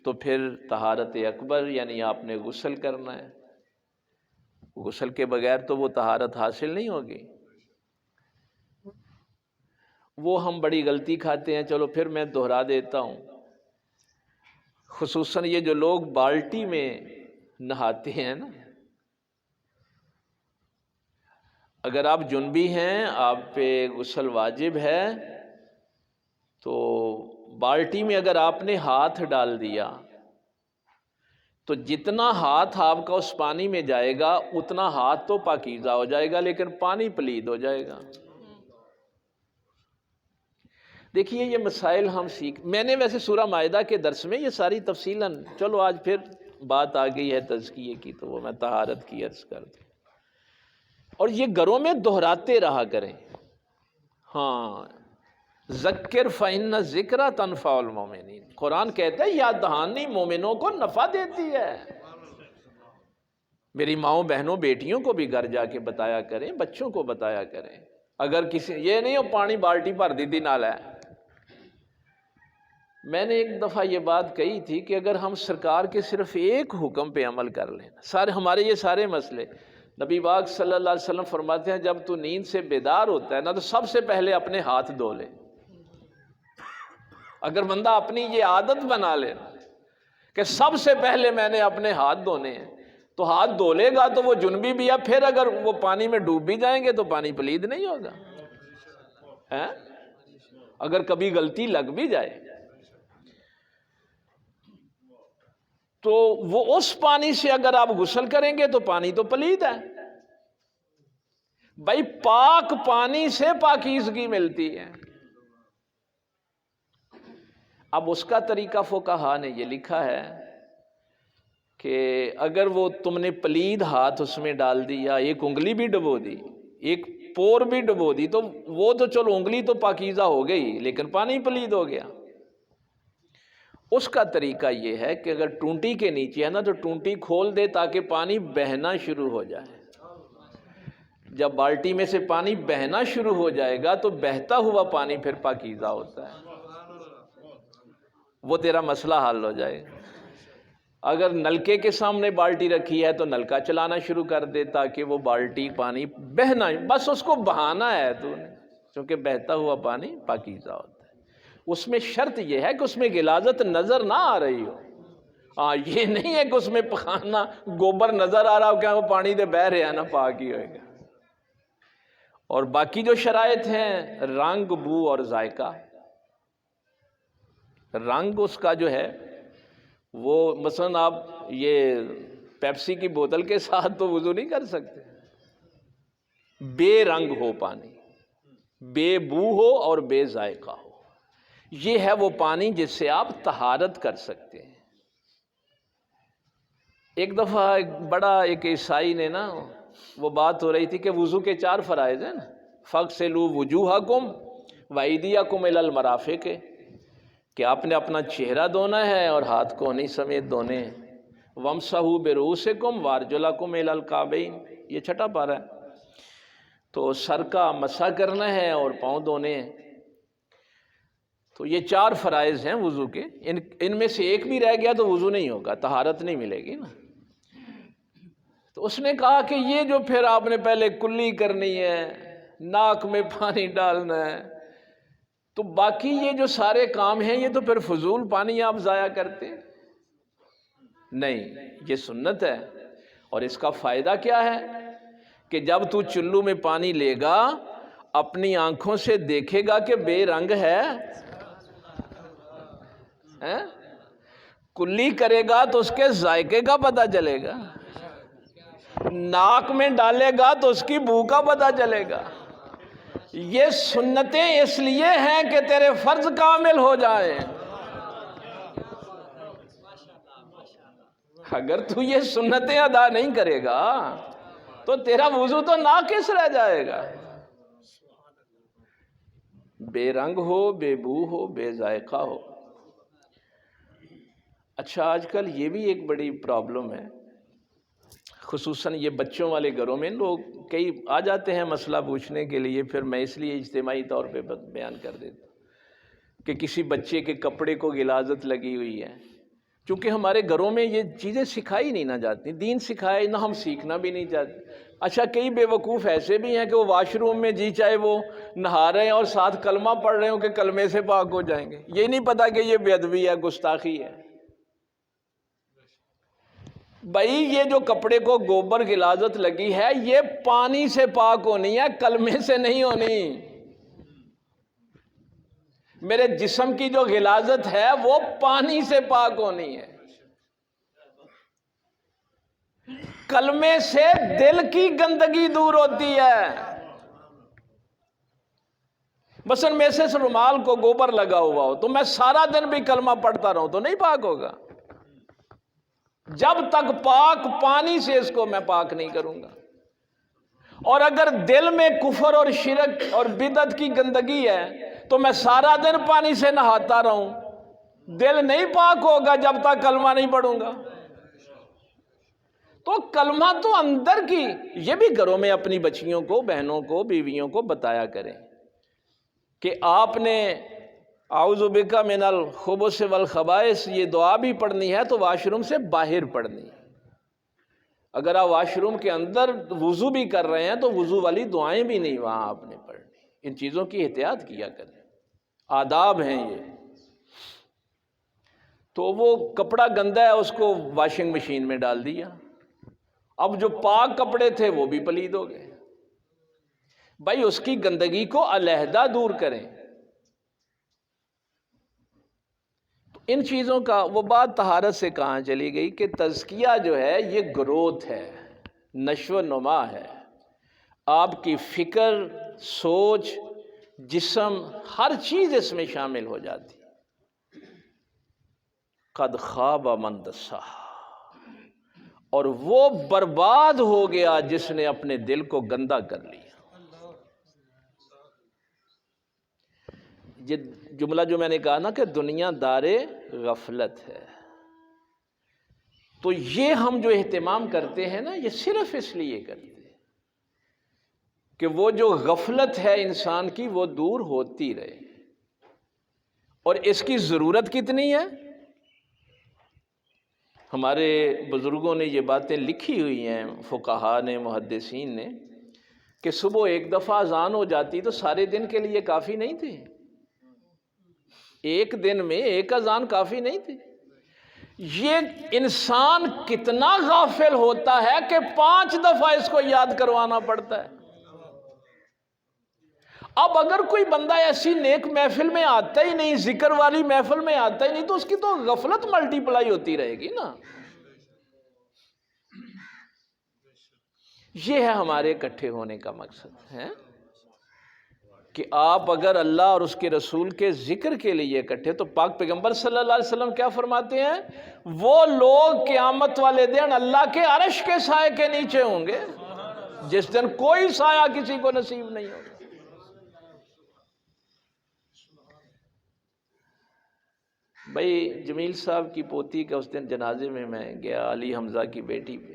تو پھر طہارت اکبر یعنی آپ نے غسل کرنا ہے. غسل کے بغیر تو وہ طہارت حاصل نہیں ہوگی. وہ ہم بڑی غلطی کھاتے ہیں. چلو پھر میں دہرا دیتا ہوں. خصوصاً یہ جو لوگ بالٹی میں نہاتے ہیں نا، اگر آپ جنبی ہیں، آپ پہ غسل واجب ہے، تو بالٹی میں اگر آپ نے ہاتھ ڈال دیا تو جتنا ہاتھ آپ کا اس پانی میں جائے گا اتنا ہاتھ تو پاکیزہ ہو جائے گا، لیکن پانی پلید ہو جائے گا. دیکھیے یہ مسائل ہم میں نے ویسے سورہ مائدہ کے درس میں یہ ساری تفصیلاً، چلو آج پھر بات آ گئی ہے تزکیے کی تو وہ میں طہارت کی عرض کر دوں. اور یہ گھروں میں دہراتے رہا کریں. ہاں، ذکر فإن الذکر تنفع المؤمنین. قرآن کہتا ہے یاد دہانی مومنوں کو نفع دیتی ہے. میری ماؤں بہنوں بیٹیوں کو بھی گھر جا کے بتایا کریں، بچوں کو بتایا کریں. اگر کسی یہ نہیں ہو پانی بالٹی بھر دی تھی نال ہے. میں نے ایک دفعہ یہ بات کہی تھی کہ اگر ہم سرکار کے صرف ایک حکم پہ عمل کر لیں، ہمارے یہ سارے مسئلے، نبی پاک صلی اللہ علیہ وسلم فرماتے ہیں جب تو نیند سے بیدار ہوتا ہے نا تو سب سے پہلے اپنے ہاتھ دھو لے. اگر بندہ اپنی یہ عادت بنا لے کہ سب سے پہلے میں نے اپنے ہاتھ دھونے ہیں، تو ہاتھ دھو لے گا تو وہ جنبی بھی ہے، پھر اگر وہ پانی میں ڈوب بھی جائیں گے تو پانی پلید نہیں ہوگا. اگر کبھی غلطی لگ بھی جائے تو وہ اس پانی سے اگر آپ غسل کریں گے تو پانی تو پلید ہے. بھائی پاک پانی سے پاکیزگی ملتی ہے. اب اس کا طریقہ فقہا نے یہ لکھا ہے کہ اگر وہ تم نے پلید ہاتھ اس میں ڈال دیا، ایک انگلی بھی ڈبو دی، ایک پور بھی ڈبو دی، تو وہ تو چلو انگلی تو پاکیزہ ہو گئی لیکن پانی پلید ہو گیا. اس کا طریقہ یہ ہے کہ اگر ٹونٹی کے نیچے ہے نا تو ٹونٹی کھول دے تاکہ پانی بہنا شروع ہو جائے. جب بالٹی میں سے پانی بہنا شروع ہو جائے گا تو بہتا ہوا پانی پھر پاکیزہ ہوتا ہے، وہ تیرا مسئلہ حل ہو جائے گا. اگر نلکے کے سامنے بالٹی رکھی ہے تو نلکا چلانا شروع کر دے تاکہ وہ بالٹی پانی بہنا، بس اس کو بہانا ہے تو نے، کیونکہ بہتا ہوا پانی پاکیزہ ہوتا ہے. اس میں شرط یہ ہے کہ اس میں غلاظت نظر نہ آ رہی ہو. یہ نہیں ہے کہ اس میں پخانا گوبر نظر آ رہا ہو کہ وہ پانی دے بہ رہے ہیں نا پاک ہی ہوئے گا. اور باقی جو شرائط ہیں، رنگ، بو اور ذائقہ. رنگ اس کا جو ہے وہ مثلا آپ یہ پیپسی کی بوتل کے ساتھ تو وضو نہیں کر سکتے. بے رنگ ہو پانی، بے بو ہو اور بے ذائقہ ہو، یہ ہے وہ پانی جس سے آپ طہارت کر سکتے ہیں. ایک دفعہ ایک عیسائی نے نا، وہ بات ہو رہی تھی کہ وضو کے 4 فرائض ہیں نا، فَاغْسِلُوا وُجُوهَكُمْ وَأَيْدِيَكُمْ إِلَى الْمَرَافِقِ، کہ آپ نے اپنا چہرہ دھونا ہے اور ہاتھ کونی سمیت دھونے ہیں. وَامْسَحُوا بِرُؤُوسِكُمْ وَأَرْجُلَكُمْ إِلَى الْكَعْبَيْنِ، یہ 6 پارہ ہے. تو سر کا مسح کرنا ہے اور پاؤں دھونے ہیں. تو یہ 4 فرائض ہیں وضو کے. ان میں سے ایک بھی رہ گیا تو وضو نہیں ہوگا، طہارت نہیں ملے گی نا. تو اس نے کہا کہ یہ جو پھر آپ نے پہلے کلی کرنی ہے، ناک میں پانی ڈالنا ہے، تو باقی یہ جو سارے کام ہیں یہ تو پھر فضول پانی آپ ضائع کرتے ہیں. نہیں، یہ سنت ہے. اور اس کا فائدہ کیا ہے کہ جب تو چلو میں پانی لے گا اپنی آنکھوں سے دیکھے گا کہ بے رنگ ہے. کلی کرے گا تو اس کے ذائقے کا پتہ چلے گا، ناک میں ڈالے گا تو اس کی بو کا پتہ چلے گا. یہ سنتیں اس لیے ہیں کہ تیرے فرض کامل ہو جائیں. اگر تو یہ سنتیں ادا نہیں کرے گا تو تیرا وضو تو ناقص رہ جائے گا. بے رنگ ہو، بے بو ہو، بے ذائقہ ہو. اچھا، آج کل یہ بھی ایک بڑی پرابلم ہے، خصوصاً یہ بچوں والے گھروں میں لوگ کئی آ جاتے ہیں مسئلہ پوچھنے کے لیے، پھر میں اس لیے اجتماعی طور پہ بیان کر دیتا ہوں کہ کسی بچے کے کپڑے کو غلاظت لگی ہوئی ہے چونکہ ہمارے گھروں میں یہ چیزیں سکھائی نہیں نہ جاتی، دین سکھائے نہ، ہم سیکھنا بھی نہیں چاہتے۔ اچھا کئی بے وقوف ایسے بھی ہیں کہ وہ واش روم میں جی چاہے وہ نہا رہے ہیں اور ساتھ کلمہ پڑھ رہے ہوں کہ کلمے سے پاک ہو جائیں گے، یہ نہیں پتا کہ یہ بے ادبی ہے، گستاخی ہے۔ بھائی یہ جو کپڑے کو گوبر غلاظت لگی ہے یہ پانی سے پاک ہونی ہے، کلمے سے نہیں ہونی۔ میرے جسم کی جو غلاظت ہے وہ پانی سے پاک ہونی ہے، کلمے سے دل کی گندگی دور ہوتی ہے۔ مثلا میں سے رومال کو گوبر لگا ہوا ہو تو میں سارا دن بھی کلمہ پڑھتا رہوں تو نہیں پاک ہوگا، جب تک پاک پانی سے اس کو میں پاک نہیں کروں گا۔ اور اگر دل میں کفر اور شرک اور بدعت کی گندگی ہے تو میں سارا دن پانی سے نہاتا رہوں، دل نہیں پاک ہوگا جب تک کلمہ نہیں پڑھوں گا۔ تو کلمہ تو اندر کی، یہ بھی گھروں میں اپنی بچیوں کو، بہنوں کو، بیویوں کو بتایا کریں کہ آپ نے اعوذ بک من الخبث والخبائث یہ دعا بھی پڑھنی ہے تو واش روم سے باہر پڑھنی ہے۔ اگر آپ واش روم کے اندر وضو بھی کر رہے ہیں تو وضو والی دعائیں بھی نہیں وہاں آپ نے پڑھنی۔ ان چیزوں کی احتیاط کیا کریں، آداب ہیں یہ۔ تو وہ کپڑا گندا ہے اس کو واشنگ مشین میں ڈال دیا، اب جو پاک کپڑے تھے وہ بھی پلید ہو گئے۔ بھائی اس کی گندگی کو علیحدہ دور کریں۔ تو ان چیزوں کا وہ بات طہارت سے کہاں چلی گئی کہ تزکیہ جو ہے یہ گروتھ ہے، نشو و نما ہے۔ آپ کی فکر، سوچ، جسم، ہر چیز اس میں شامل ہو جاتی۔ قد خاب من دساہا، اور وہ برباد ہو گیا جس نے اپنے دل کو گندا کر لیا۔ یہ جملہ جو میں نے کہا نا کہ دنیا دار غفلت ہے، تو یہ ہم جو اہتمام کرتے ہیں نا یہ صرف اس لیے کرتے ہیں کہ وہ جو غفلت ہے انسان کی وہ دور ہوتی رہے۔ اور اس کی ضرورت کتنی ہے؟ ہمارے بزرگوں نے یہ باتیں لکھی ہوئی ہیں، فقہاء نے، محدثین نے، کہ صبح ایک دفعہ اذان ہو جاتی تو سارے دن کے لیے کافی نہیں تھی، ایک دن میں ایک اذان کافی نہیں تھی۔ یہ انسان کتنا غافل ہوتا ہے کہ 5 دفعہ اس کو یاد کروانا پڑتا ہے۔ اب اگر کوئی بندہ ایسی نیک محفل میں آتا ہی نہیں، ذکر والی محفل میں آتا ہی نہیں، تو اس کی تو غفلت ملٹی پلائی ہوتی رہے گی نا۔ یہ ہے ہمارے اکٹھے ہونے کا مقصد ہے کہ آپ اگر اللہ اور اس کے رسول کے ذکر کے لیے اکٹھے، تو پاک پیغمبر صلی اللہ علیہ وسلم کیا فرماتے ہیں؟ وہ لوگ قیامت والے دن اللہ کے عرش کے سائے کے نیچے ہوں گے جس دن کوئی سایہ کسی کو نصیب نہیں ہوگا۔ بھائی جمیل صاحب کی پوتی کا اس دن جنازے میں گیا، علی حمزہ کی بیٹی پہ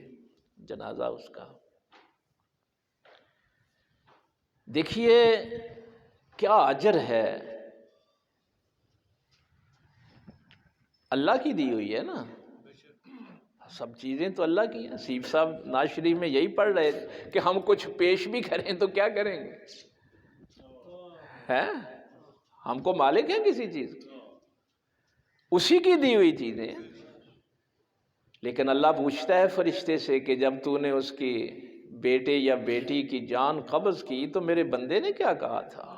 جنازہ اس کا۔ دیکھیے کیا اجر ہے، اللہ کی دی ہوئی ہے نا، سب چیزیں تو اللہ کی ہیں۔ سیف صاحب نواز شریف میں یہی پڑھ رہے تھے کہ ہم کچھ پیش بھی کریں تو کیا کریں گے، ہیں ہم کو مالک ہیں کسی چیز، اسی کی دی ہوئی چیزیں۔ لیکن اللہ پوچھتا ہے فرشتے سے کہ جب تو نے اس کی بیٹے یا بیٹی کی جان قبض کی تو میرے بندے نے کیا کہا تھا؟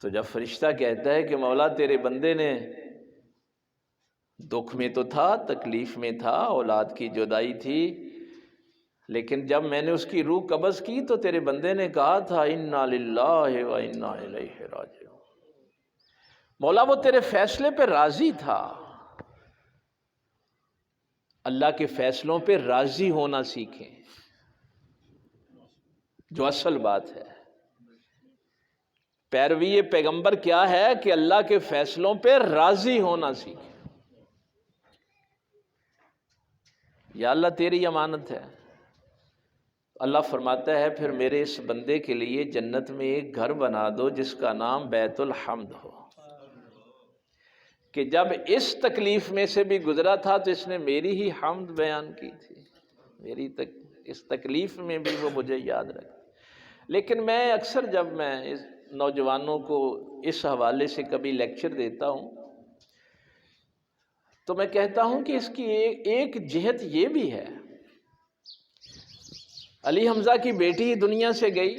تو جب فرشتہ کہتا ہے کہ مولا تیرے بندے نے دکھ میں تو تھا، تکلیف میں تھا، اولاد کی جدائی تھی، لیکن جب میں نے اس کی روح قبض کی تو تیرے بندے نے کہا تھا انا للہ و انا الیہ راجعون۔ مولا وہ تیرے فیصلے پہ راضی تھا۔ اللہ کے فیصلوں پہ راضی ہونا سیکھیں، جو اصل بات ہے۔ پیروی پیغمبر کیا ہے کہ اللہ کے فیصلوں پہ راضی ہونا سیکھیں۔ یا اللہ تیری امانت ہے۔ اللہ فرماتا ہے پھر میرے اس بندے کے لیے جنت میں ایک گھر بنا دو جس کا نام بیت الحمد ہو، کہ جب اس تکلیف میں سے بھی گزرا تھا تو اس نے میری ہی حمد بیان کی تھی، اس تکلیف میں بھی وہ مجھے یاد رکھا۔ لیکن میں اکثر جب میں اس نوجوانوں کو اس حوالے سے کبھی لیکچر دیتا ہوں تو میں کہتا ہوں کہ اس کی ایک جہت یہ بھی ہے، علی حمزہ کی بیٹی دنیا سے گئی،